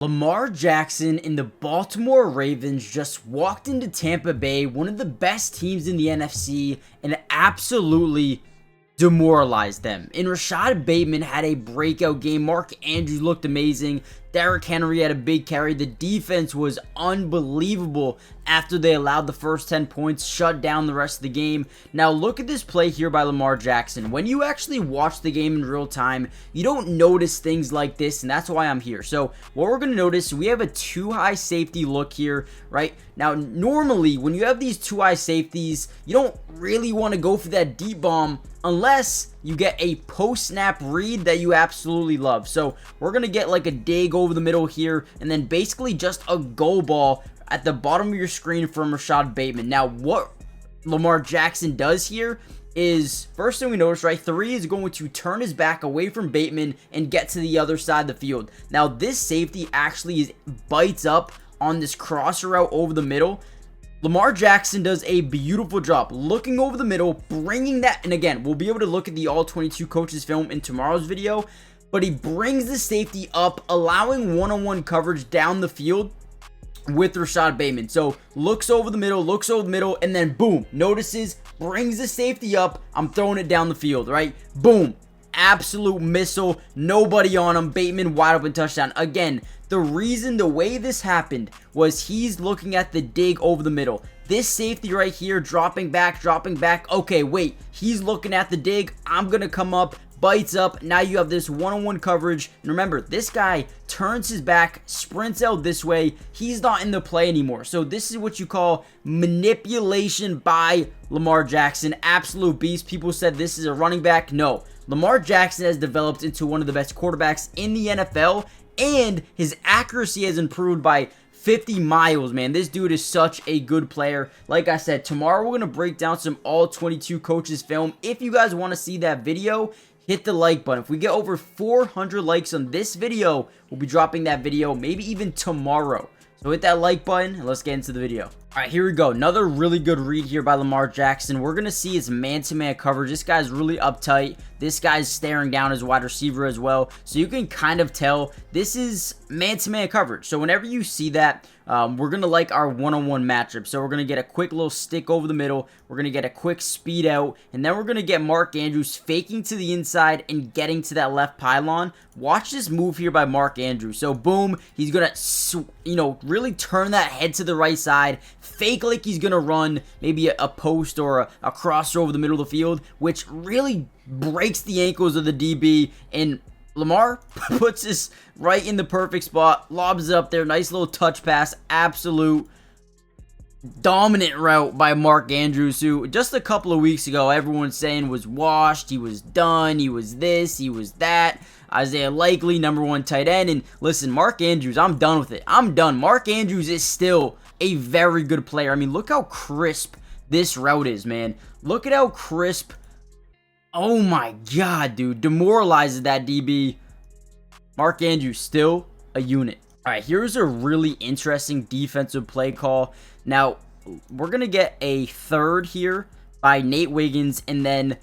Lamar Jackson and the Baltimore Ravens just walked into Tampa Bay, one of the best teams in the NFC, and absolutely demoralized them. And Rashad Bateman had a breakout game. Mark Andrews looked amazing. Derrick Henry had a big carry. The defense was unbelievable after they allowed the first 10 points, shut down the rest of the game. Now look at this play here by Lamar Jackson. When you actually watch the game in real time, you don't notice things like this, and that's why I'm here. So what we're going to notice, we have a too high safety look here, right? Now normally when you have these too high safeties, you don't really want to go for that deep bomb unless you get a post-snap read that you absolutely love. So we're going to get like a dig over the middle here, and then basically just a go ball at the bottom of your screen from Rashad Bateman. Now what Lamar Jackson does here is, first thing we notice, right, 3 is going to turn his back away from Bateman and get to the other side of the field. Now this safety actually bites up on this crosser route over the middle. Lamar Jackson does a beautiful job looking over the middle, bringing that, and again, we'll be able to look at the all 22 coaches film in tomorrow's video, but he brings the safety up, allowing one-on-one coverage down the field with Rashad Bateman. So looks over the middle, and then boom, notices, brings the safety up, I'm throwing it down the field, right? Boom, absolute missile, nobody on him, Bateman wide open touchdown. Again, the way this happened was he's looking at the dig over the middle. This safety right here, dropping back. Okay, wait, he's looking at the dig. I'm gonna come up, bites up. Now you have this one-on-one coverage. And remember, this guy turns his back, sprints out this way. He's not in the play anymore. So this is what you call manipulation by Lamar Jackson. Absolute beast. People said this is a running back. No, Lamar Jackson has developed into one of the best quarterbacks in the NFL, and his accuracy has improved by 50 miles, man. This dude is such a good player. Like I said, tomorrow we're going to break down some all 22 coaches film. If you guys want to see that video, hit the like button. If we get over 400 likes on this video, we'll be dropping that video maybe even tomorrow. So hit that like button and let's get into the video. All right, here we go. Another really good read here by Lamar Jackson. We're going to see his man-to-man coverage. This guy's really uptight. This guy's staring down his wide receiver as well. So you can kind of tell this is man-to-man coverage. So whenever you see that, we're going to like our one-on-one matchup. So we're going to get a quick little stick over the middle. We're going to get a quick speed out. And then we're going to get Mark Andrews faking to the inside and getting to that left pylon. Watch this move here by Mark Andrews. So boom, he's going to, really turn that head to the right side. Fake like he's going to run maybe a post or a crosser over the middle of the field, which really breaks the ankles of the DB, and Lamar puts this right in the perfect spot, lobs it up there, nice little touch pass, absolute dominant route by Mark Andrews, who just a couple of weeks ago everyone's saying was washed, he was done, he was this, he was that. Isaiah Likely, #1 tight end, and listen, Mark Andrews, I'm done with it. I'm done. Mark Andrews is still a very good player. I mean, look how crisp this route is, man. Look at how crisp. Oh my god, dude. Demoralizes that DB. Mark Andrews still a unit. All right, here's a really interesting defensive play call. Now, we're going to get a third here by Nate Wiggins, and then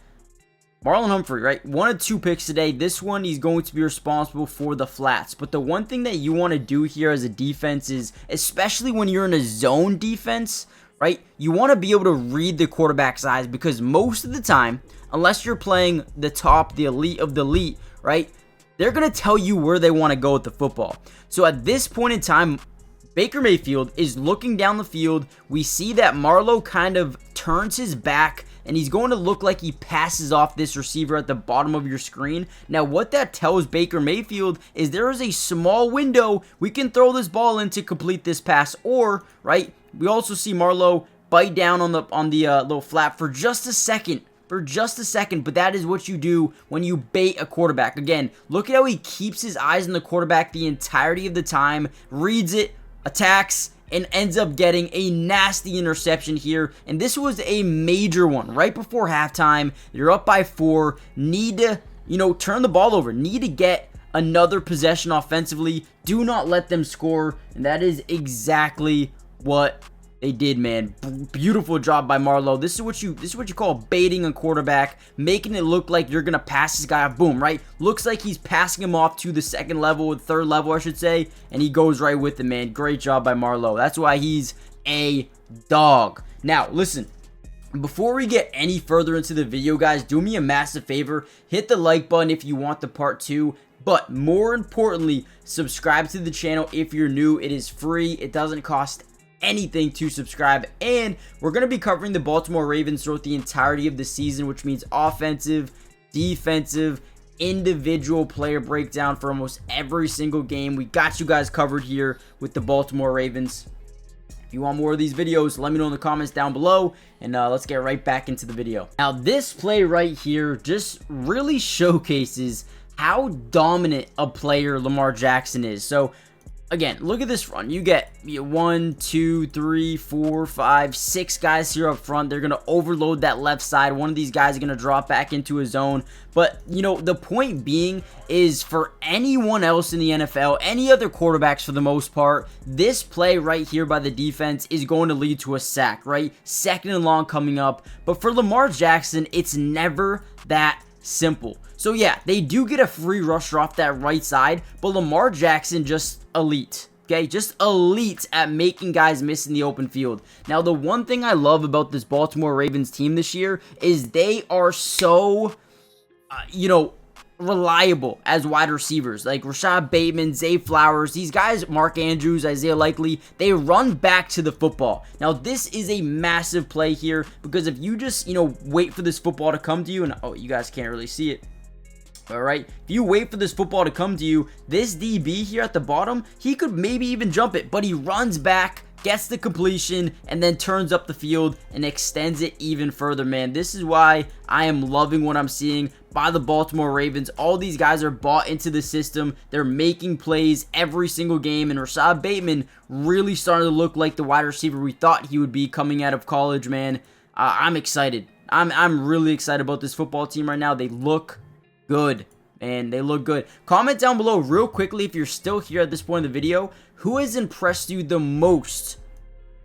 Marlon Humphrey, right? 1 of 2 picks today. This one, he's going to be responsible for the flats. But the one thing that you want to do here as a defense is, especially when you're in a zone defense, right? You want to be able to read the quarterback's eyes, because most of the time, unless you're playing the top, the elite of the elite, right? They're going to tell you where they want to go with the football. So at this point in time, Baker Mayfield is looking down the field. We see that Marlo kind of turns his back, and he's going to look like he passes off this receiver at the bottom of your screen. Now, what that tells Baker Mayfield is there is a small window we can throw this ball in to complete this pass. Or, right, we also see Marlo bite down on the little flap for just a second. But that is what you do when you bait a quarterback. Again, look at how he keeps his eyes on the quarterback the entirety of the time, reads it, attacks, and ends up getting a nasty interception here. And this was a major one right before halftime. You're up by 4, need to, turn the ball over, need to get another possession offensively. Do not let them score, and that is exactly what They did, man. Beautiful job by Marlo. This is what you call baiting a quarterback, making it look like you're gonna pass this guy off. Boom, right? Looks like he's passing him off to the second level, third level, I should say, and he goes right with it, man. Great job by Marlo. That's why he's a dog. Now, listen. Before we get any further into the video, guys, do me a massive favor. Hit the like button if you want the part 2. But more importantly, subscribe to the channel if you're new. It is free. It doesn't cost anything to subscribe, and we're going to be covering the Baltimore Ravens throughout the entirety of the season, which means offensive, defensive, individual player breakdown for almost every single game. We got you guys covered here with the Baltimore Ravens. If you want more of these videos, let me know in the comments down below, and let's get right back into the video. Now, this play right here just really showcases how dominant a player Lamar Jackson is. So again, look at this run. You get 1, 2, 3, 4, 5, 6 guys here up front. They're going to overload that left side. One of these guys is going to drop back into his zone. But, you know, the point being is for anyone else in the NFL, any other quarterbacks for the most part, this play right here by the defense is going to lead to a sack, right? Second and long coming up. But for Lamar Jackson, it's never that simple. So yeah, they do get a free rusher off that right side, but Lamar Jackson just elite. Okay, just elite at making guys miss in the open field. Now, the one thing I love about this Baltimore Ravens team this year is they are so, reliable as wide receivers. Like Rashad Bateman, Zay Flowers, these guys, Mark Andrews, Isaiah Likely, they run back to the football. Now, this is a massive play here because if you just, wait for this football to come to you, and oh, you guys can't really see it. Alright, if you wait for this football to come to you, this DB here at the bottom, he could maybe even jump it, but he runs back, gets the completion, and then turns up the field and extends it even further, man. This is why I am loving what I'm seeing by the Baltimore Ravens. All these guys are bought into the system. They're making plays every single game, and Rashad Bateman really starting to look like the wide receiver we thought he would be coming out of college, man. I'm excited. I'm really excited about this football team right now. They look good, man. They look good. Comment down below real quickly if you're still here at this point in the video. Who has impressed you the most?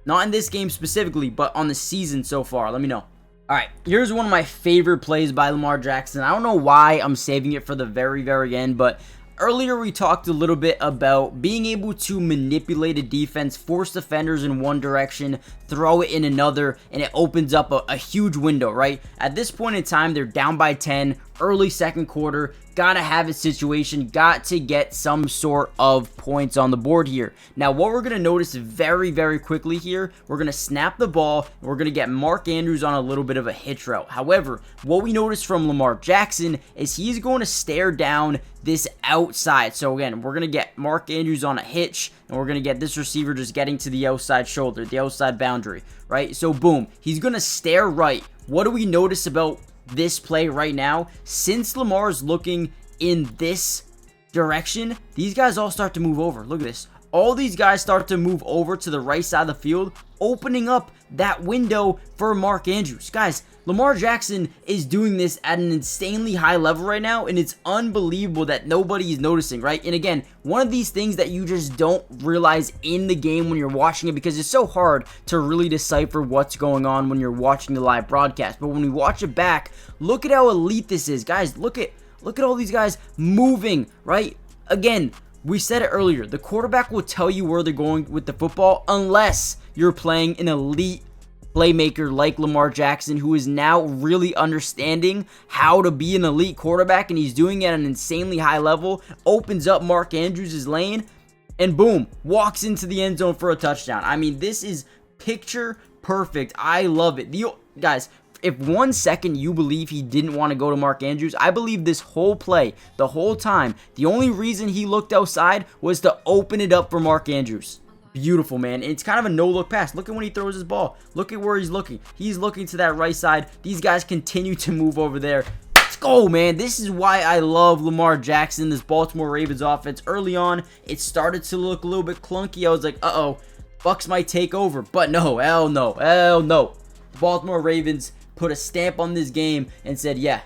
Not in this game specifically, but on the season so far. Let me know. Alright, here's one of my favorite plays by Lamar Jackson. I don't know why I'm saving it for the very, very end, but earlier we talked a little bit about being able to manipulate a defense, force defenders in one direction, throw it in another, and it opens up a huge window, right? At this point in time, they're down by 10, early second quarter, gotta have a situation, got to get some sort of points on the board here. Now, what we're gonna notice very, very quickly here, we're gonna snap the ball, and we're gonna get Mark Andrews on a little bit of a hitch route. However, what we notice from Lamar Jackson is he's going to stare down this outside. So again, we're gonna get Mark Andrews on a hitch, and we're gonna get this receiver just getting to the outside shoulder, the outside boundary, right? So boom, he's gonna stare right. What do we notice about this play right now? Since Lamar is looking in this direction, these guys all start to move over. Look at this. All these guys start to move over to the right side of the field, opening up that window for Mark Andrews. Guys, Lamar Jackson is doing this at an insanely high level right now, and it's unbelievable that nobody is noticing, right? And again, one of these things that you just don't realize in the game when you're watching it, because it's so hard to really decipher what's going on when you're watching the live broadcast. But when we watch it back, look at how elite this is. Guys, look at all these guys moving, right? Again, we said it earlier, the quarterback will tell you where they're going with the football unless you're playing an elite playmaker like Lamar Jackson, who is now really understanding how to be an elite quarterback, and he's doing it at an insanely high level. Opens up Mark Andrews' lane, and boom, walks into the end zone for a touchdown. I mean, this is picture perfect. I love it. Guys, if 1 second you believe he didn't want to go to Mark Andrews, I believe this whole play, the whole time, the only reason he looked outside was to open it up for Mark Andrews. Beautiful, man. It's kind of a no-look pass. Look at when he throws his ball. Look at where he's looking. He's looking to that right side. These guys continue to move over there. Let's go, man. This is why I love Lamar Jackson, this Baltimore Ravens offense. Early on, it started to look a little bit clunky. I was like, uh-oh, Bucs might take over. But no, hell no, hell no. The Baltimore Ravens put a stamp on this game and said, yeah,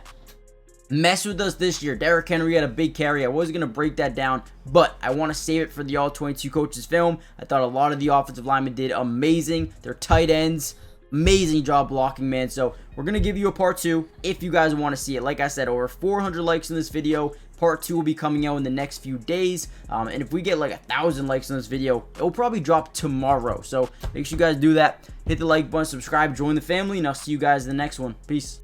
mess with us this year. Derrick Henry had a big carry. I was going to break that down, but I want to save it for the All-22 coaches film. I thought a lot of the offensive linemen did amazing. Their tight ends, amazing job blocking, man. So we're going to give you a part 2 if you guys want to see it. Like I said, over 400 likes in this video. Part 2 will be coming out in the next few days. And if we get like 1,000 likes on this video, it will probably drop tomorrow. So make sure you guys do that. Hit the like button, subscribe, join the family, and I'll see you guys in the next one. Peace.